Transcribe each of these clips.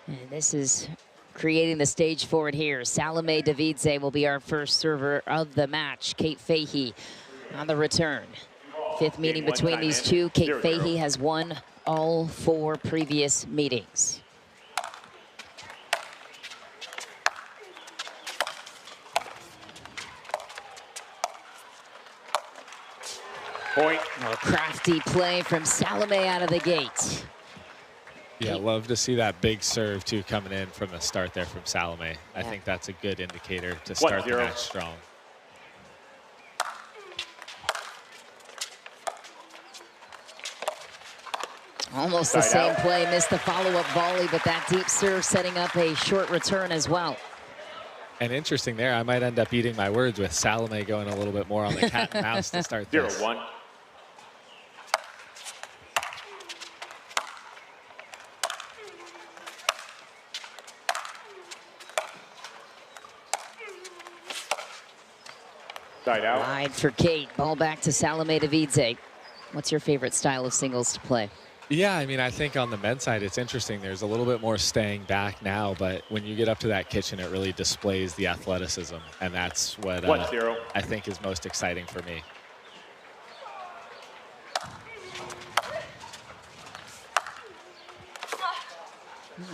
And this is creating the stage for it here. Salome Devidze will be our first server of the match. Kate Fahey on the return. Fifth meeting between these two. Kate Fahey has won all 4 previous meetings. Point. Oh, crafty play from Salome out of the gate. Yeah, love to see that big serve, too, coming in from the start there from Salome. Yeah. I think that's a good indicator to start the match strong. Almost the same play, missed the follow-up volley, but that deep serve setting up a short return as well. And interesting there, I might end up eating my words with Salome going a little bit more on the cat and mouse to start this. 0-1. Side out. Wide for Kate. Ball back to Salome Devidze. What's your favorite style of singles to play? Yeah, I mean, I think on the men's side, it's interesting. There's a little bit more staying back now, but when you get up to that kitchen, it really displays the athleticism, and that's what I think is most exciting for me.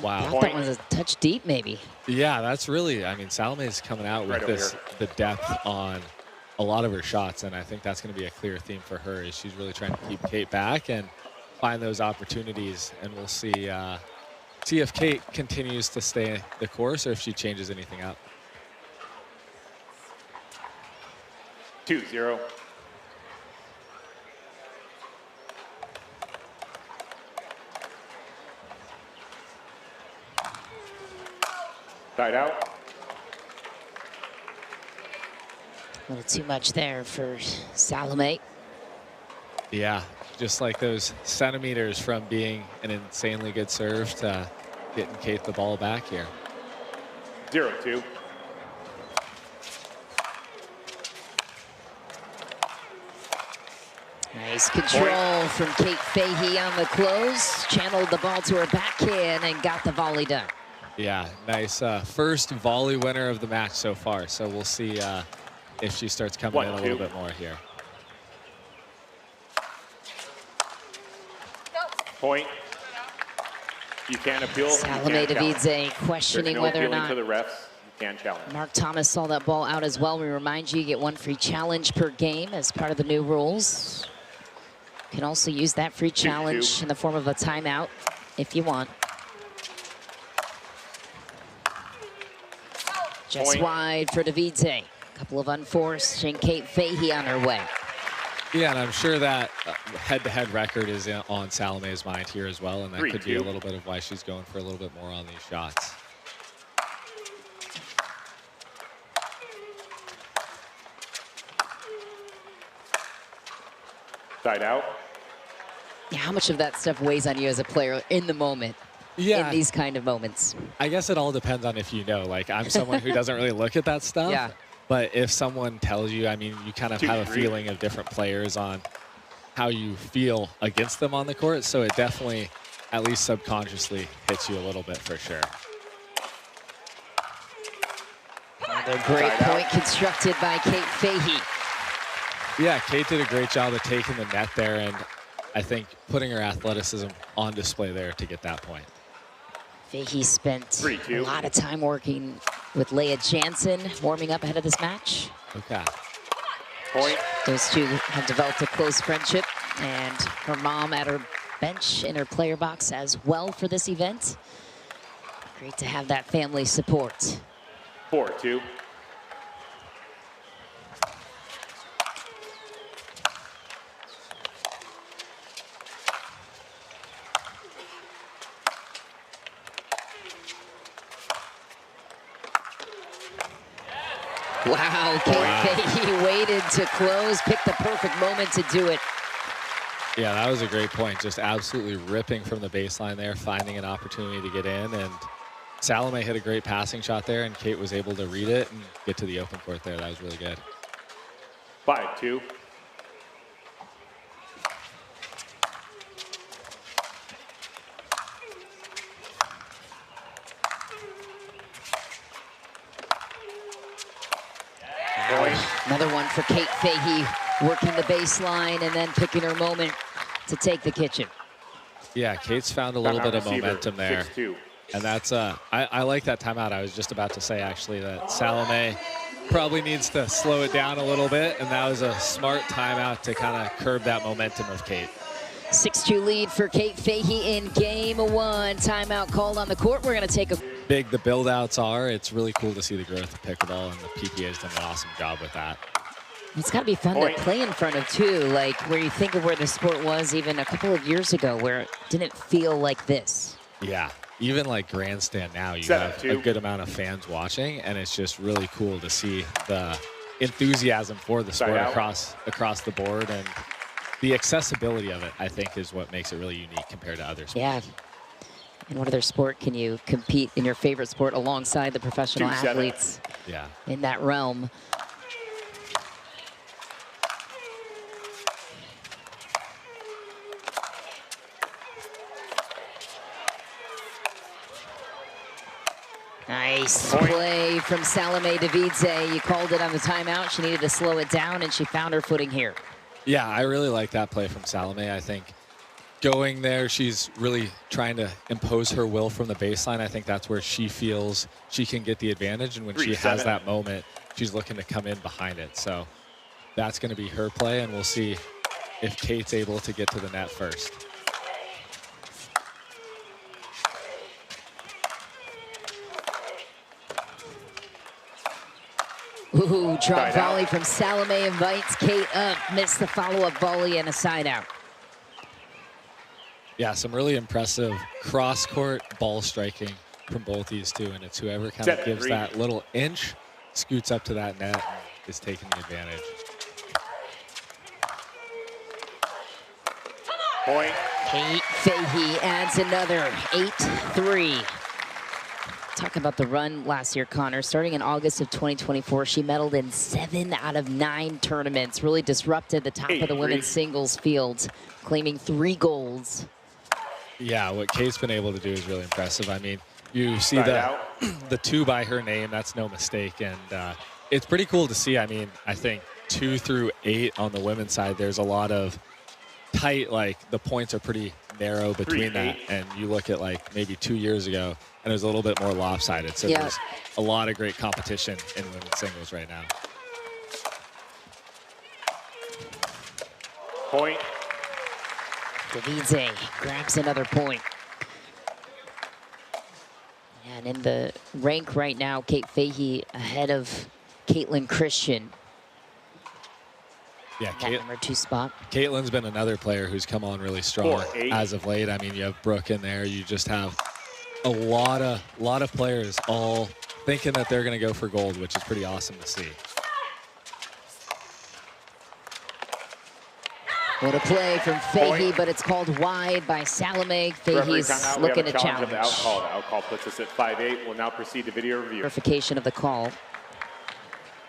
Wow. I thought that was a touch deep, maybe. Yeah, that's really, I mean, Salome is coming out with the depth on a lot of her shots, and I think that's going to be a clear theme for her, is she's really trying to keep Kate back and find those opportunities, and we'll see if Kate continues to stay the course or if she changes anything up. 2-0. Side out. A little too much there for Salome. Yeah, just like those centimeters from being an insanely good serve to getting Kate the ball back here. 0-2. Nice control from Kate Fahey on the close. Channeled the ball to her backhand and got the volley done. Yeah, nice first volley winner of the match so far. So we'll see if she starts coming in a little bit more here. Point. You can't appeal. Salome Devidze questioning whether or not to the refs. You can challenge. Mark Thomas saw that ball out as well. We remind you, you get 1 free challenge per game as part of the new rules. You can also use that free challenge in the form of a timeout if you want. Just wide for Devidze. A couple of unforced, and Kate Fahey on her way. Yeah, and I'm sure that head-to-head record is on Salome's mind here as well, and that could be a little bit of why she's going for a little bit more on these shots. Side out. Yeah, how much of that stuff weighs on you as a player in the moment? Yeah, in these kind of moments. I guess it all depends on if you know. Like, I'm someone who doesn't really look at that stuff. Yeah. But if someone tells you, I mean, you kind of have a feeling of different players on how you feel against them on the court. So it definitely, at least subconsciously, hits you a little bit for sure. Another great point constructed by Kate Fahey. Yeah, Kate did a great job of taking the net there, and I think putting her athleticism on display there to get that point. Fahey spent a lot of time working with Leah Jansen, warming up ahead of this match. Okay. Point. Those two have developed a close friendship, and her mom at her bench in her player box as well for this event. Great to have that family support. 4-2. Wow, Kate Fahey waited to close, picked the perfect moment to do it. Yeah, that was a great point. Just absolutely ripping from the baseline there, finding an opportunity to get in. And Salome hit a great passing shot there, and Kate was able to read it and get to the open court there. That was really good. 5-2. Another one for Kate Fahey, working the baseline and then picking her moment to take the kitchen. Yeah, Kate's found a little bit of momentum there. 6-2. And that's, I like that timeout. I was just about to say, actually, that Salome probably needs to slow it down a little bit, and that was a smart timeout to kind of curb that momentum of Kate. 6-2 lead for Kate Fahey in game one. Timeout called on the court. We're going to take a... Big the build-outs are. It's really cool to see the growth of pickleball, and the PPA has done an awesome job with that. It's got to be fun to play in front of, too, like where you think of where the sport was even a couple of years ago, where it didn't feel like this. Yeah, even like grandstand now, you have a good amount of fans watching, and it's just really cool to see the enthusiasm for the sport across the board, and the accessibility of it, I think, is what makes it really unique compared to other sports. Yeah. In what other sport can you compete in your favorite sport alongside the professional athletes in that realm? Nice play from Salome Devidze. You called it on the timeout. She needed to slow it down, and she found her footing here. Yeah, I really like that play from Salome. I think going there, she's really trying to impose her will from the baseline. I think that's where she feels she can get the advantage, and when she has that moment, she's looking to come in behind it. So that's going to be her play, and we'll see if Kate's able to get to the net first. Ooh, drop volley from Salome invites Kate up. Missed the follow-up volley and a side out. Yeah, some really impressive cross-court ball striking from both these two, and it's whoever kind of gives that little inch, scoots up to that net, and is taking the advantage. Point. Kate Fahey adds another 8-3. Talk about the run last year, Connor. Starting in August of 2024, she medaled in 7 out of 9 tournaments, really disrupted the top of the women's singles field, claiming 3 golds. Yeah, what Kate's been able to do is really impressive. I mean, you see the 2 by her name, that's no mistake, and it's pretty cool to see. I mean, I think 2 through 8 on the women's side, there's a lot of tight, like the points are pretty narrow between that, and you look at like maybe 2 years ago, and it was a little bit more lopsided. So there's a lot of great competition in women's singles right now. Point. Devidze grabs another point. And in the rank right now, Kate Fahey ahead of Caitlin Christian. Yeah, number 2 spot. Caitlin's been another player who's come on really strong as of late. I mean, you have Brooke in there. You just have a lot of players all thinking that they're going to go for gold, which is pretty awesome to see. What a play from Fahey, but it's called wide by Salome. Fahey's looking to challenge. The outcall puts us at 5-8. We'll now proceed to video review. Verification of the call.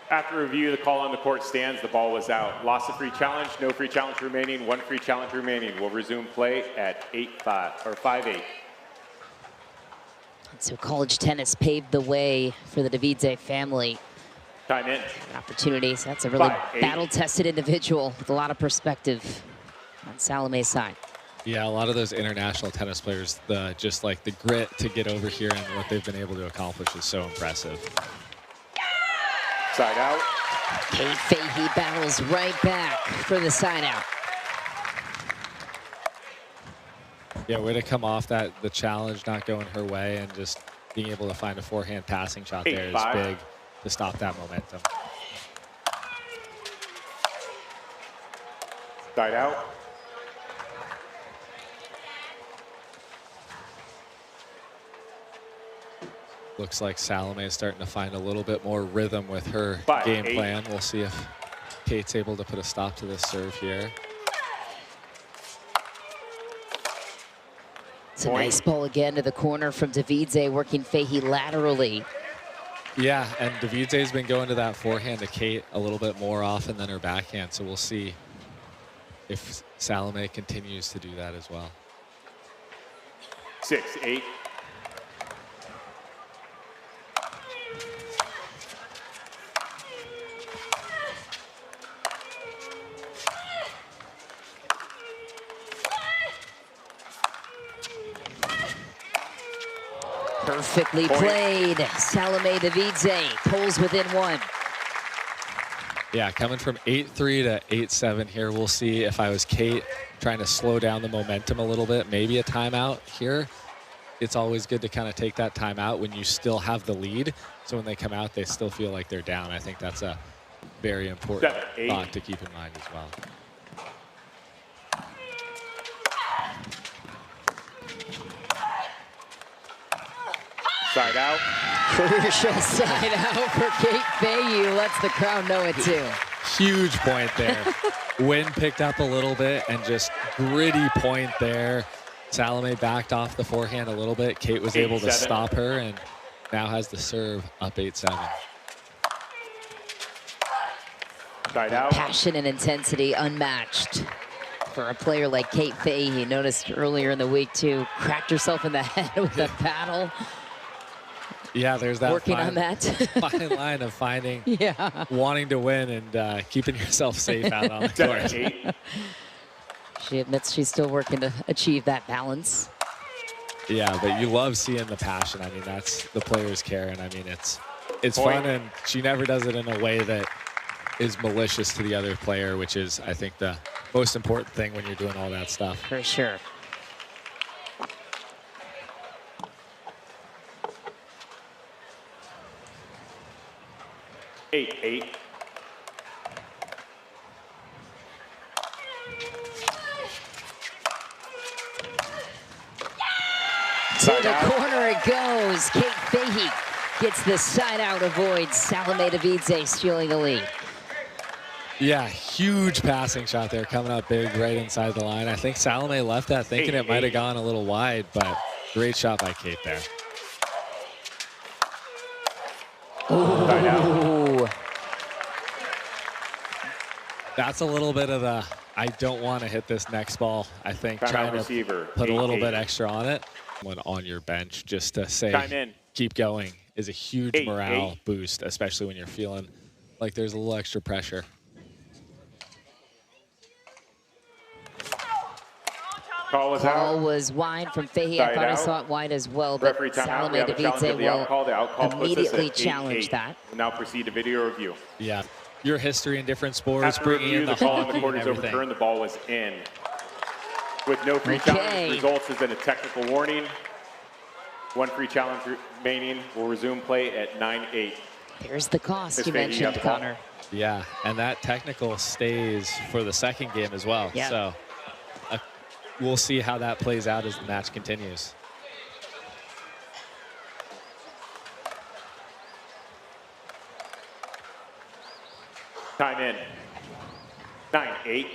After review, the call on the court stands. The ball was out. Loss of free challenge. No free challenge remaining. 1 free challenge remaining. We'll resume play at 5-8. So college tennis paved the way for the Devidze family. Time in. Opportunities. That's a really battle-tested individual with a lot of perspective on Salome's side. Yeah, a lot of those international tennis players, just like the grit to get over here and what they've been able to accomplish is so impressive. Side out. Kate Fahey battles right back for the side out. Yeah, way to come off the challenge not going her way, and just being able to find a forehand passing shot there is big to stop that momentum. Side out. Looks like Salome is starting to find a little bit more rhythm with her game plan. We'll see if Kate's able to put a stop to this serve here. It's a nice ball again to the corner from Devidze, working Fahey laterally. Yeah, and Devidze's been going to that forehand to Kate a little bit more often than her backhand, so we'll see if Salome continues to do that as well. 6-8. Perfectly played. Salome Devidze pulls within one. Yeah, coming from 8-3 to 8-7 here. We'll see if I was Kate trying to slow down the momentum a little bit, maybe a timeout here. It's always good to kind of take that timeout when you still have the lead. So when they come out, they still feel like they're down. I think that's a very important thought to keep in mind as well. Side out. Crucial side out for Kate Fahey, who lets the crowd know it too. Huge point there. Wind picked up a little bit and just gritty point there. Salome backed off the forehand a little bit. Kate was able to stop her and now has the serve up 8-7. Side out. Passion and intensity unmatched for a player like Kate Fahey. Noticed earlier in the week too, cracked herself in the head with a paddle. Yeah, there's that working on that fine line of finding, wanting to win and keeping yourself safe out on the court. She admits she's still working to achieve that balance. Yeah, but you love seeing the passion. I mean, that's the players care, and I mean, it's fun, and she never does it in a way that is malicious to the other player, which is, I think, the most important thing when you're doing all that stuff. For sure. Eight. To the corner it goes. Kate Fahey gets the side out, avoids Salome Devidze stealing the lead. Yeah, huge passing shot there, coming up big right inside the line. I think Salome left that thinking it might have gone a little wide, but great shot by Kate there. Ooh. That's a little bit of the, I don't want to hit this next ball. I think trying to put a little bit extra on it. On your bench just to say keep going is a huge morale boost, especially when you're feeling like there's a little extra pressure. Call was wide from Fahey. I thought I saw it wide as well, but Salome Devidze will immediately challenge that. We'll now proceed to video review. Yeah, your history in different sports, bringing in the call on the court is overturned. The ball was in. With no free challenge, results has been a technical warning. One free challenge remaining. We'll resume play at 9-8. Here's the cost you mentioned, Connor. Yeah, and that technical stays for the second game as well. Yep. So we'll see how that plays out as the match continues. Time in. 9-8.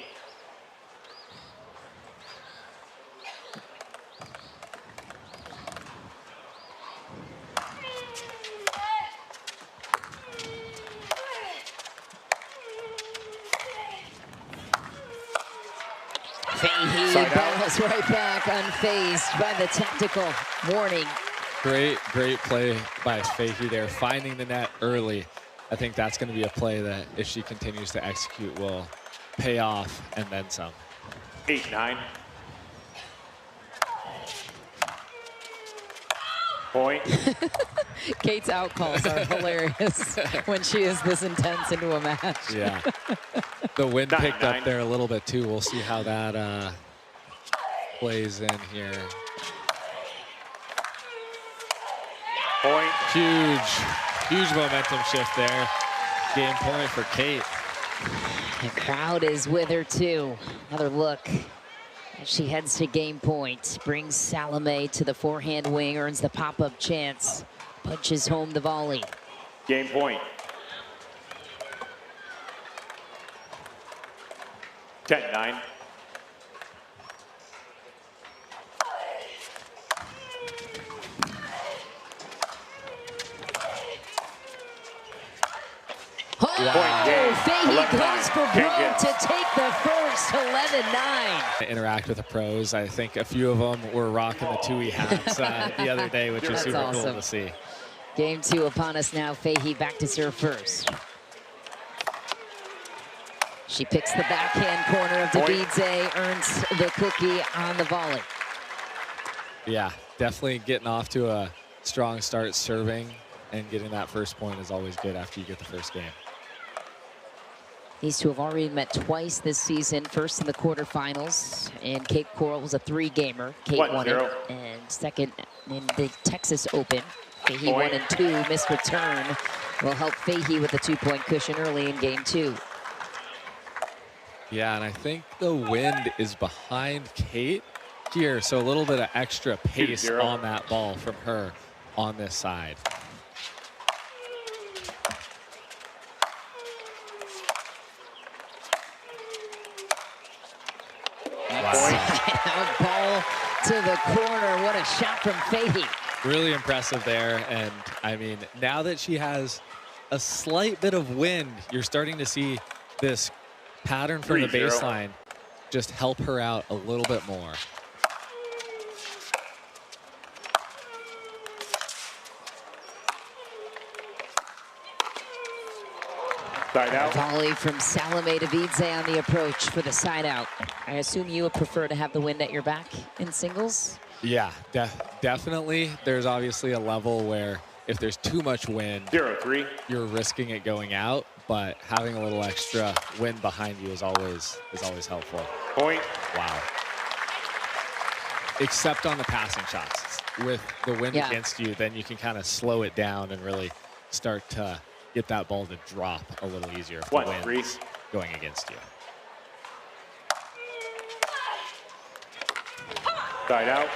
Fahey balls right back, unfazed by the technical warning. Great play by Fahey there, finding the net early. I think that's going to be a play that, if she continues to execute, will pay off and then some. 8-9. Point. Kate's out calls are hilarious when she is this intense into a match. Yeah. The wind picked up there a little bit too. We'll see how that plays in here. Point. Huge momentum shift there. Game point for Kate. The crowd is with her too. Another look as she heads to game point. Brings Salome to the forehand wing, earns the pop-up chance. Punches home the volley. Game point. 10-9. Oh, Fahey goes for broke to take the first. 11-9. Interact with the pros. I think a few of them were rocking the Tui hats the other day, which was super cool to see. Game two upon us now. Fahey back to serve first. She picks the backhand corner of Devidze, earns the cookie on the volley. Yeah, definitely getting off to a strong start serving, and getting that first point is always good after you get the first game. These two have already met twice this season, first in the quarterfinals, and Kate Coral was a 3-gamer. Kate won it, and second in the Texas Open. Fahey 1 and 2, missed return will help Fahey with the 2-point cushion early in game 2. Yeah, and I think the wind is behind Kate here, so a little bit of extra pace on that ball from her on this side. Out ball to the corner. What a shot from Fahey. Really impressive there. And I mean, now that she has a slight bit of wind, you're starting to see this pattern from the baseline just help her out a little bit more. Side out. Volley from Salome Devidze on the approach for the side out. I assume you would prefer to have the wind at your back in singles? Yeah, definitely. There's obviously a level where if there's too much wind, 0-3, you're risking it going out, but having a little extra wind behind you is always helpful. Point. Wow. Except on the passing shots. With the wind against you, then you can kind of slow it down and really start to get that ball to drop a little easier if the wind's going against you. Side out.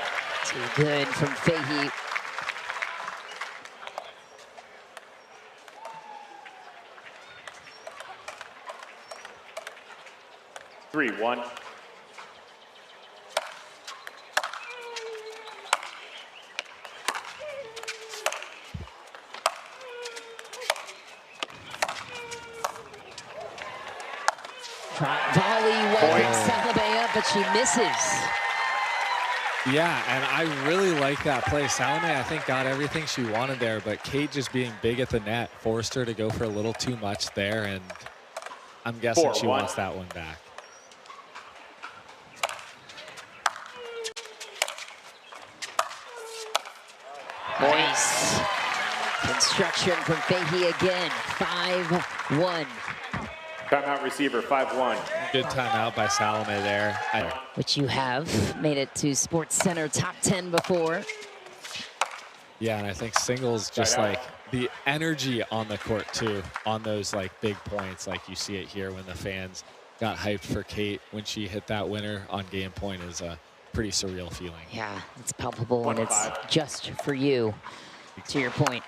Too good from Fahey. Three, 1. Volley wakes Salome up, but she misses. Yeah, and I really like that play. Salome, I think, got everything she wanted there, but Kate just being big at the net forced her to go for a little too much there, and I'm guessing she wants that one back. Nice. Construction from Fahey again. 5-1. Timeout receiver, 5-1. Good timeout by Salome there. Which you have made it to Sports Center top 10 before. Yeah, and I think singles, just like the energy on the court too, on those like big points, like you see it here when the fans got hyped for Kate when she hit that winner on game point, is a pretty surreal feeling. Yeah, it's palpable and it's just for you, to your point.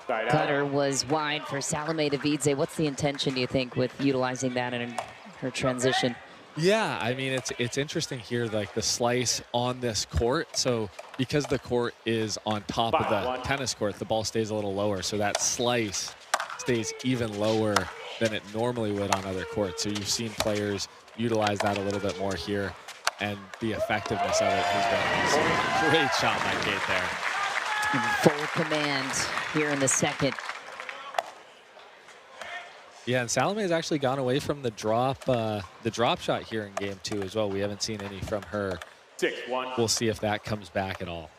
Cutter was wide for Salome Devidze. What's the intention, do you think, with utilizing that in her transition? Yeah, I mean, it's interesting here, like the slice on this court. So because the court is on top of the tennis court, the ball stays a little lower. So that slice stays even lower than it normally would on other courts. So you've seen players utilize that a little bit more here, and the effectiveness of it has been great shot by Kate there. In full command here in the second. Yeah, and Salome has actually gone away from the drop shot here in game 2 as well. We haven't seen any from her. 6-1. We'll see if that comes back at all.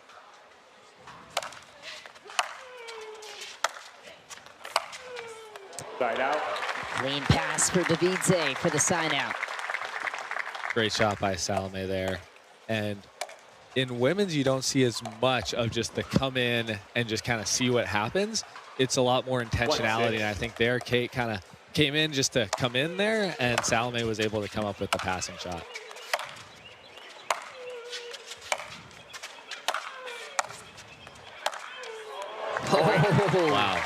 Side out. Clean pass for Devidze for the side out. Great shot by Salome there. And in women's, you don't see as much of just the come in and just kind of see what happens. It's a lot more intentionality, and I think there Kate kind of came in just to come in there, and Salome was able to come up with the passing shot. Oh. Wow.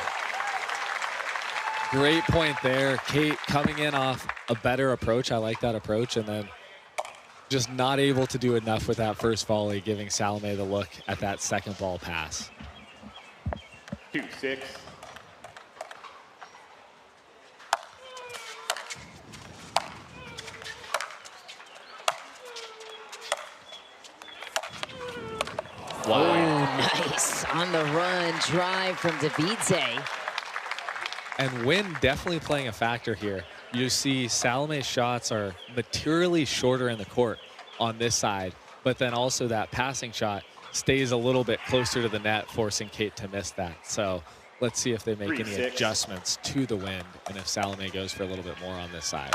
Great point there. Kate coming in off a better approach. I like that approach, and then just not able to do enough with that first volley, giving Salome the look at that second ball pass. 2-6. Wow. Oh, nice. On the run, drive from Devidze. And wind definitely playing a factor here. You see Salome's shots are materially shorter in the court on this side, but then also that passing shot stays a little bit closer to the net, forcing Kate to miss that. So let's see if they make any adjustments to the wind and if Salome goes for a little bit more on this side.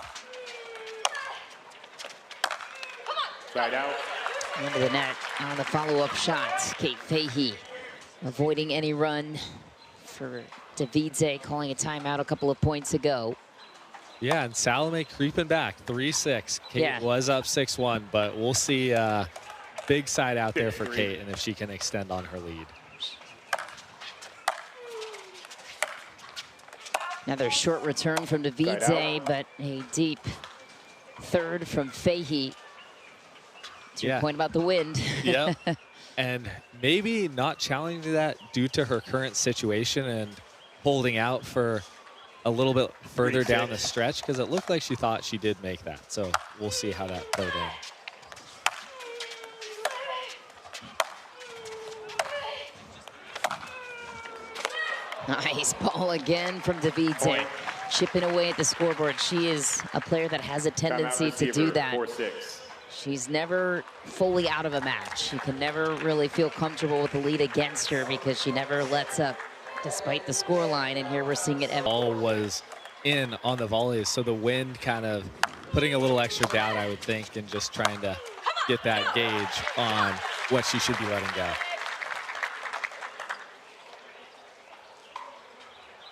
Side out. Into the net on the follow-up shot. Kate Fahey avoiding any run for Devidze, calling a timeout a couple of points ago. Yeah, and Salome creeping back, 3-6. Kate was up 6-1, but we'll see big side out there for Kate and if she can extend on her lead. Another short return from Devidze, but a deep third from Fahey. To your point about the wind. Yep. And maybe not challenging that due to her current situation and holding out for a little bit further down the stretch, because it looked like she thought she did make that. So we'll see how that played in. Nice ball again from Devidze. Chipping away at the scoreboard. She is a player that has a tendency to do that. 4-6. She's never fully out of a match. She can never really feel comfortable with the lead against her because she never lets up despite the scoreline. And here we're seeing it. Ball was in on the volleys, so the wind kind of putting a little extra doubt, I would think, and just trying to get that gauge on what she should be letting go.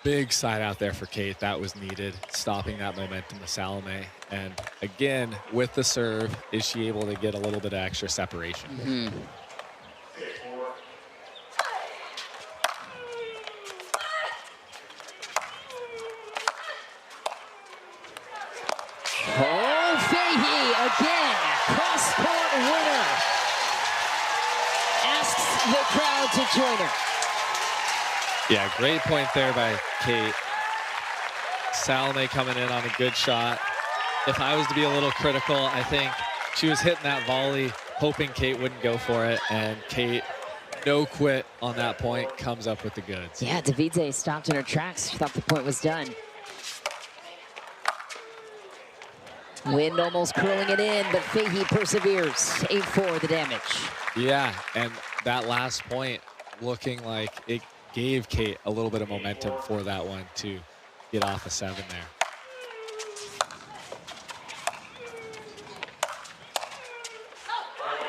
Big side out there for Kate. That was needed, stopping that momentum to Salome. And again, with the serve, is she able to get a little bit of extra separation? Oh, Fahey again, cross-court winner. Asks the crowd to join her. Yeah, great point there by Kate. Salome coming in on a good shot. If I was to be a little critical, I think she was hitting that volley, hoping Kate wouldn't go for it, and Kate, no quit on that point, comes up with the goods. Yeah, Devidze stopped in her tracks. She thought the point was done. Wind almost curling it in, but Fahey perseveres. 8-4 the damage. Yeah, and that last point looking like it gave Kate a little bit of momentum for that one to get off a 7 there.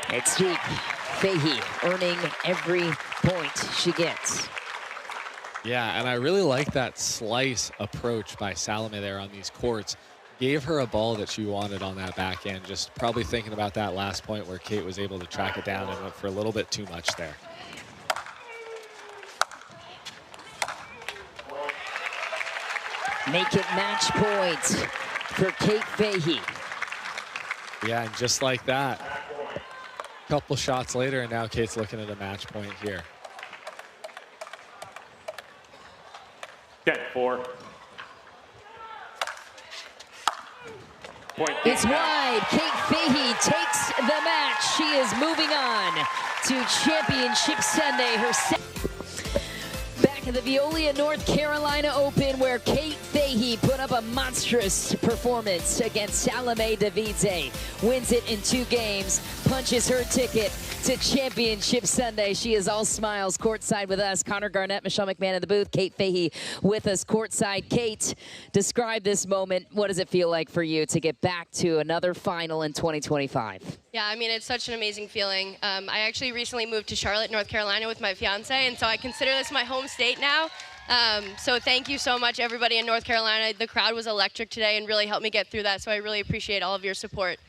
It's deep. Fahey earning every point she gets. Yeah, and I really like that slice approach by Salome there on these courts. Gave her a ball that she wanted on that back end. Just probably thinking about that last point where Kate was able to track it down and went for a little bit too much there. Make it match points for Kate Fahey. Yeah, and just like that, a couple shots later, and now Kate's looking at a match point here. 10-4. It's wide. Kate Fahey takes the match. She is moving on to Championship Sunday. Back at the Veolia North Carolina Open, where Kate Fahey put up a monstrous performance against Salome Devidze. Wins it in 2 games, punches her ticket to Championship Sunday. She is all smiles courtside with us. Connor Garnett, Michelle McMahon in the booth, Kate Fahey with us courtside. Kate, describe this moment. What does it feel like for you to get back to another final in 2025? Yeah, I mean, it's such an amazing feeling. I actually recently moved to Charlotte, North Carolina with my fiance, and so I consider this my home state now. So thank you so much, everybody in North Carolina. The crowd was electric today and really helped me get through that, so I really appreciate all of your support.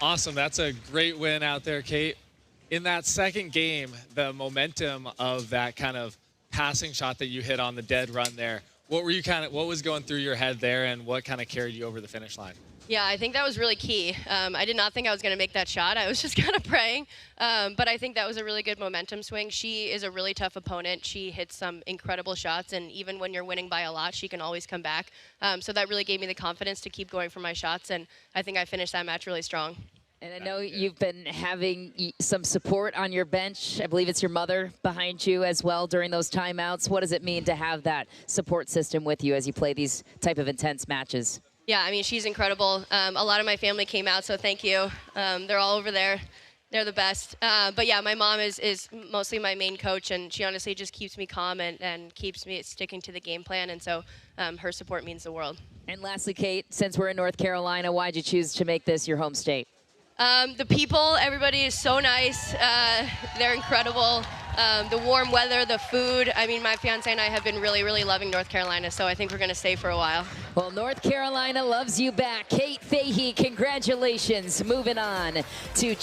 Awesome. That's a great win out there, Kate. In that second game, the momentum of that kind of passing shot that you hit on the dead run there, what was going through your head there, and what kind of carried you over the finish line? Yeah, I think that was really key. I did not think I was going to make that shot. I was just kind of praying. But I think that was a really good momentum swing. She is a really tough opponent. She hits some incredible shots, and even when you're winning by a lot, she can always come back. So that really gave me the confidence to keep going for my shots, and I think I finished that match really strong. And I know you've been having some support on your bench. I believe it's your mother behind you as well during those timeouts. What does it mean to have that support system with you as you play these type of intense matches? Yeah, I mean, she's incredible. A lot of my family came out, so thank you. They're all over there. They're the best. But yeah, my mom is mostly my main coach, and she honestly just keeps me calm and keeps me sticking to the game plan. And so her support means the world. And lastly, Kate, since we're in North Carolina, why'd you choose to make this your home state? The people, everybody is so nice. They're incredible. The warm weather, the food. I mean, my fiance and I have been really, really loving North Carolina, so I think we're going to stay for a while. Well, North Carolina loves you back. Kate Fahey, congratulations. Moving on to